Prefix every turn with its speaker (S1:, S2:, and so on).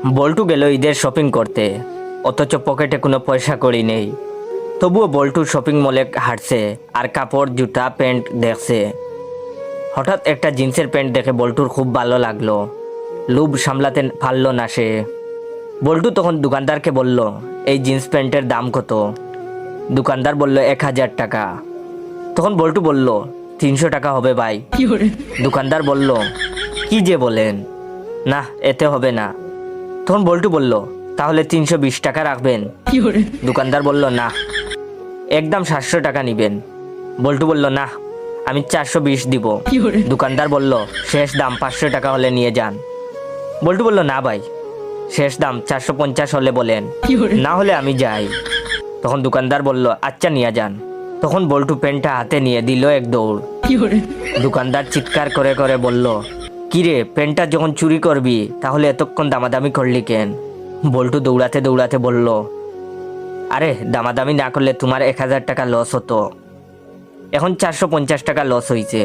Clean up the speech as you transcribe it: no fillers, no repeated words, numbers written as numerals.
S1: বল্টু গেল ঈদের শপিং করতে, অথচ পকেটে কোনো পয়সা কড়ি নেই। তবুও বল্টু শপিং মলে হাঁটছে আর কাপড় জুতা প্যান্ট দেখছে। হঠাৎ একটা জিন্সের প্যান্ট দেখে বল্টুর খুব ভালো লাগলো। লোভ সামলাতে পারল না সে। বল্টু তখন দোকানদারকে বলল, এই জিন্স প্যান্টের দাম কত? দোকানদার বলল 1000 টাকা। তখন বল্টু বলল, 300 টাকা হবে ভাই। দোকানদার বলল, কি যে বলেন, না এতে হবে না। তখন বল্টু বলল, তাহলে 320 টাকা রাখবেন? দোকানদার বলল, না। একদম 700 টাকা নিবেন? বল্টু বলল, না আমি 420 দিব। দোকানদার বলল, শেষ দাম 500 টাকা হলে নিয়ে যান। বল্টু বলল, না ভাই, শেষ দাম 450 হলে বলেন, না হলে আমি যাই। তখন দোকানদার বলল, আচ্ছা নিয়ে যান। তখন বল্টু প্যান্টটা হাতে নিয়ে দিল এক দৌড়। দোকানদার চিৎকার করে করে বলল, কিরে প্যান্টটা যখন চুরি করবি তাহলে এতক্ষণ দামাদামি করলি কেন? বল্টু দৌড়াতে দৌড়াতে বলল, আরে দামাদামি না করলে তোমার 1000 টাকা লস হতো, এখন 450 টাকা লস হয়েছে।